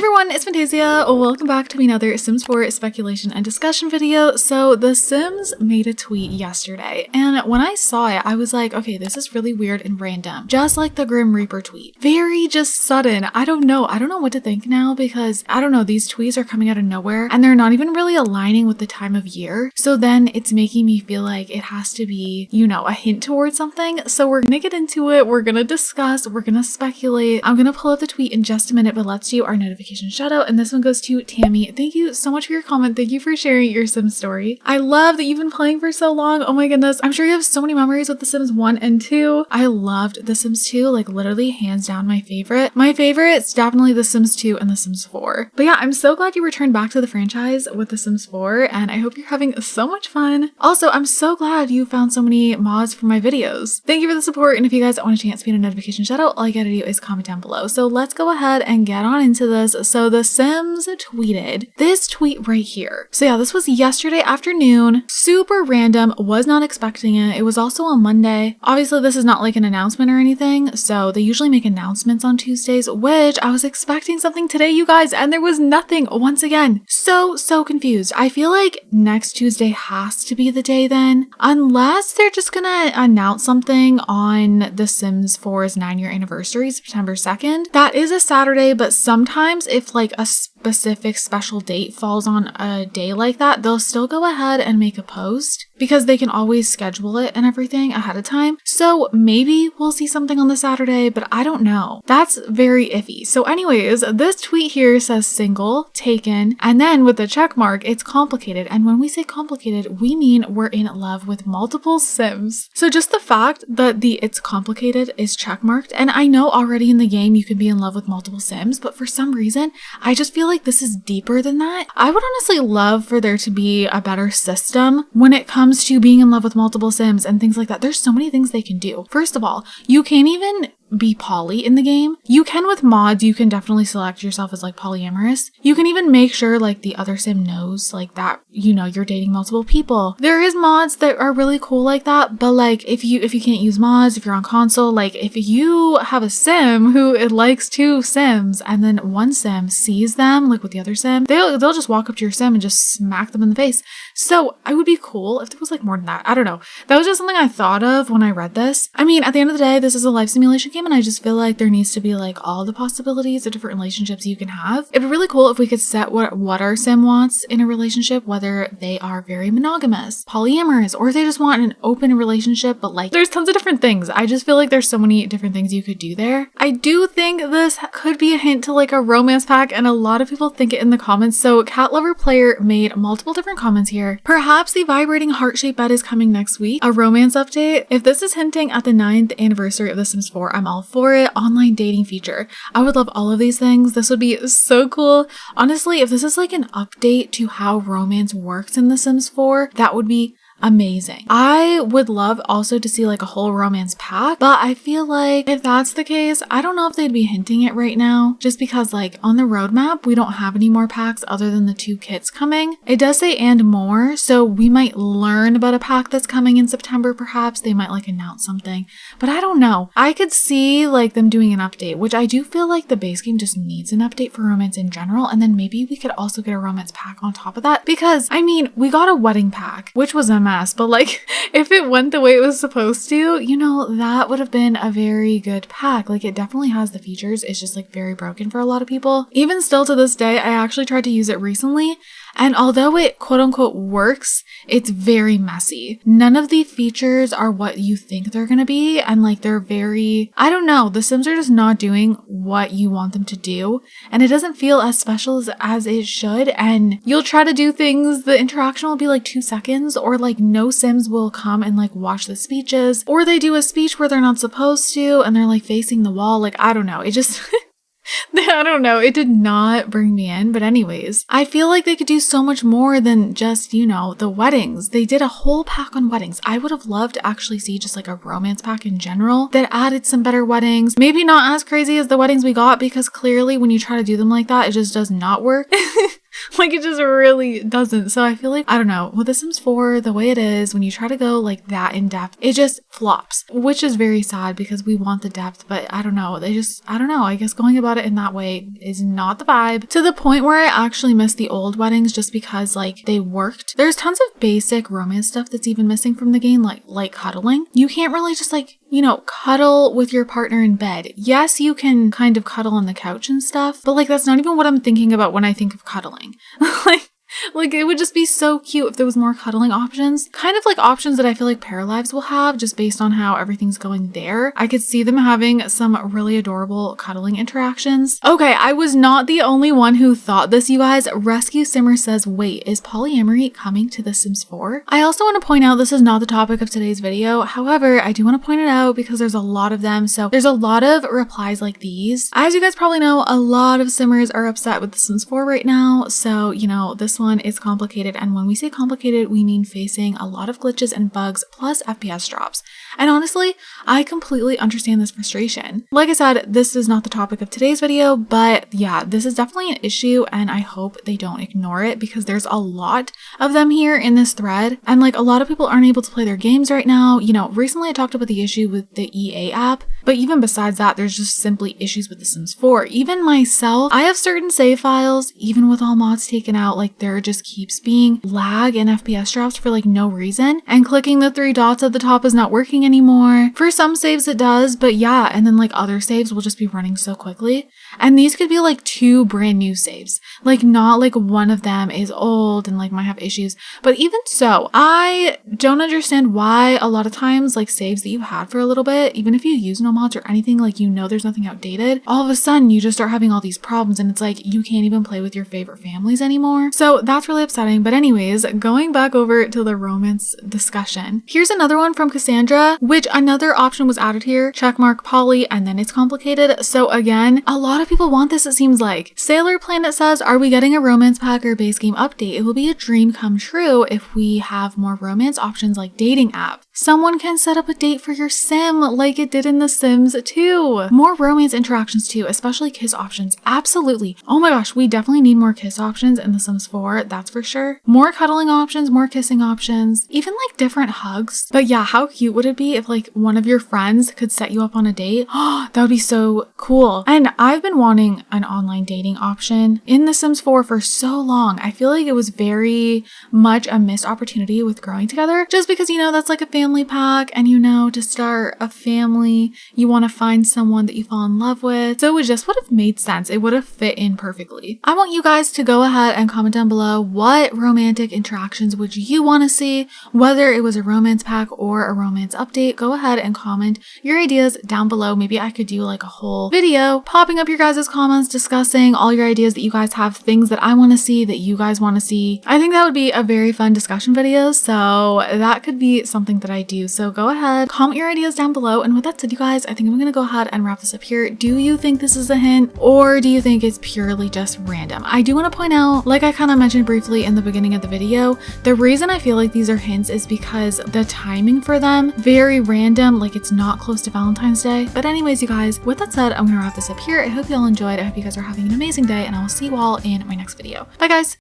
everyone, it's Fantayzia. Welcome back to another Sims 4 speculation and discussion video. So The Sims made a tweet yesterday, and when I saw it, I was like, okay, this is really weird and random. Just like the Grim Reaper tweet. Very just sudden. I don't know what to think now because, I don't know, these tweets are coming out of nowhere and they're not even really aligning with the time of year. So then it's making me feel like it has to be, you know, a hint towards something. So we're gonna get into it. We're gonna discuss. We're gonna speculate. I'm gonna pull up the tweet in just a minute, but let's do our notification shout out, and this one goes to Tammy. Thank you so much for your comment. Thank you for sharing your Sims story. I love that you've been playing for so long. Oh my goodness. I'm sure you have so many memories with The Sims 1 and 2. I loved The Sims 2, like literally hands down my favorite. My favorite's definitely The Sims 2 and The Sims 4. But yeah, I'm so glad you returned back to the franchise with The Sims 4, and I hope you're having so much fun. Also, I'm so glad you found so many mods for my videos. Thank you for the support, and if you guys want a chance to be in a notification shout out, all you gotta do is comment down below. So let's go ahead and get on into this. So The Sims tweeted this tweet right here. So yeah, this was yesterday afternoon. Super random. Was not expecting it. It was also on Monday. Obviously, this is not like an announcement or anything. So they usually make announcements on Tuesdays, which I was expecting something today, you guys, and there was nothing once again. So confused. I feel like next Tuesday has to be the day then, unless they're just gonna announce something on The Sims 4's 9-year anniversary, September 2nd. That is a Saturday, but sometimes if like a specific special date falls on a day like that, they'll still go ahead and make a post because they can always schedule it and everything ahead of time. So maybe we'll see something on the Saturday, but I don't know. That's very iffy. So anyways, this tweet here says single, taken, and then with the check mark, it's complicated. And when we say complicated, we mean we're in love with multiple Sims. So just the fact that the it's complicated is check marked, and I know already in the game you can be in love with multiple Sims, but for some reason, I just feel like this is deeper than that. I would honestly love for there to be a better system when it comes to being in love with multiple Sims and things like that. There's so many things they can do. First of all, you can't even be poly in the game. You can with mods, you can definitely select yourself as like polyamorous. You can even make sure like the other Sim knows like that, you know, you're dating multiple people. There is mods that are really cool like that, but like if you can't use mods, if you're on console, like if you have a Sim who it likes two Sims and then one Sim sees them like with the other Sim, they'll just walk up to your Sim and just smack them in the face. So it would be cool if there was like more than that. I don't know. That was just something I thought of when I read this. I mean, at the end of the day, this is a life simulation game, and I just feel like there needs to be like all the possibilities of different relationships you can have. It'd be really cool if we could set what our Sim wants in a relationship, whether they are very monogamous, polyamorous, or if they just want an open relationship, but like there's tons of different things. I just feel like there's so many different things you could do there. I do think this could be a hint to like a romance pack, and a lot of people think it in the comments. So Cat Lover Player made multiple different comments here. Perhaps the vibrating heart-shaped bed is coming next week. A romance update. If this is hinting at the 9th anniversary of The Sims 4, I'm all for it. Online dating feature. I would love all of these things. This would be so cool. Honestly, if this is like an update to how romance works in The Sims 4, that would be amazing. I would love also to see like a whole romance pack, but I feel like if that's the case, I don't know if they'd be hinting it right now, just because like on the roadmap, we don't have any more packs other than the 2 kits coming. It does say and more, so we might learn about a pack that's coming in September. Perhaps they might like announce something, but I don't know. I could see like them doing an update, which I do feel like the base game just needs an update for romance in general, and then maybe we could also get a romance pack on top of that, because I mean, we got a wedding pack, which was a mess, but like if it went the way it was supposed to, you know, that would have been a very good pack. Like it definitely has the features. It's just like very broken for a lot of people. Even still to this day, I actually tried to use it recently, and although it quote unquote works, it's very messy. None of the features are what you think they're gonna be, and like they're very, I don't know, the Sims are just not doing what you want them to do, and it doesn't feel as special as it should. And you'll try to do things, the interaction will be like 2 seconds, or like no Sims will come and like watch the speeches, or they do a speech where they're not supposed to and they're like facing the wall. Like I don't know, it just I don't know, it did not bring me in. But anyways, I feel like they could do so much more than just, you know, the weddings. They did a whole pack on weddings. I would have loved to actually see just like a romance pack in general that added some better weddings. Maybe not as crazy as the weddings we got, because clearly when you try to do them like that, it just does not work. Like, it just really doesn't. So I feel like, I don't know, with The Sims 4, the way it is, when you try to go like that in depth, it just flops, which is very sad because we want the depth, but I don't know. I don't know. I guess going about it in that way is not the vibe, to the point where I actually miss the old weddings just because like they worked. There's tons of basic romance stuff that's even missing from the game, like cuddling. You can't really just like, you know, cuddle with your partner in bed. Yes, you can kind of cuddle on the couch and stuff, but like that's not even what I'm thinking about when I think of cuddling. Like it would just be so cute if there was more cuddling options. Kind of like options that I feel like Paralives will have just based on how everything's going there. I could see them having some really adorable cuddling interactions. Okay, I was not the only one who thought this, you guys. Rescue Simmer says, wait, is polyamory coming to The Sims 4? I also want to point out this is not the topic of today's video. However, I do want to point it out because there's a lot of them. So there's a lot of replies like these. As you guys probably know, a lot of Simmers are upset with The Sims 4 right now. So, you know, this one is complicated, and when we say complicated, we mean facing a lot of glitches and bugs plus FPS drops. And honestly, I completely understand this frustration. Like I said, this is not the topic of today's video, but yeah, this is definitely an issue, and I hope they don't ignore it because there's a lot of them here in this thread, and like a lot of people aren't able to play their games right now. You know, recently I talked about the issue with the EA app, but even besides that, there's just simply issues with The Sims 4. Even myself, I have certain save files, even with all mods taken out, like there just keeps being lag and FPS drops for like no reason, and clicking the 3 dots at the top is not working anymore. For some saves it does, but yeah, and then like other saves will just be running so quickly. And these could be like 2 brand new saves, like not like one of them is old and like might have issues. But even so, I don't understand why a lot of times like saves that you had for a little bit, even if you use no mods or anything, like you know there's nothing outdated, all of a sudden you just start having all these problems and it's like you can't even play with your favorite families anymore. So that's really upsetting. But anyways, going back over to the romance discussion, here's another one from Cassandra, which another option was added here, checkmark poly, and then it's complicated. So again, a lot of people want this, it seems like. Sailor Planet says, are we getting a romance pack or base game update? It will be a dream come true if we have more romance options like dating app. Someone can set up a date for your sim like it did in The Sims 2. More romance interactions too, especially kiss options. Absolutely. Oh my gosh, we definitely need more kiss options in The Sims 4, that's for sure. More cuddling options, more kissing options, even like different hugs. But yeah, how cute would it be if like one of your friends could set you up on a date? Oh, that would be so cool. And I've been wanting an online dating option in The Sims 4 for so long. I feel like it was very much a missed opportunity with growing together, just because, you know, that's like a family pack, and you know, to start a family, you want to find someone that you fall in love with. So it just would have made sense. It would have fit in perfectly. I want you guys to go ahead and comment down below what romantic interactions would you want to see, whether it was a romance pack or a romance update. Go ahead and comment your ideas down below. Maybe I could do like a whole video popping up your guys' comments, discussing all your ideas that you guys have, things that I want to see, that you guys want to see. I think that would be a very fun discussion video, so that could be something that I do. So go ahead, comment your ideas down below. And with that said, you guys, I think I'm gonna go ahead and wrap this up here. Do you think this is a hint, or do you think it's purely just random? I do want to point out, like I kind of mentioned briefly in the beginning of the video, the reason I feel like these are hints is because the timing for them, very random, like it's not close to Valentine's Day. But anyways, you guys, with that said, I'm gonna wrap this up here. I hope you all enjoyed. I hope you guys are having an amazing day, and I will see you all in my next video. Bye guys.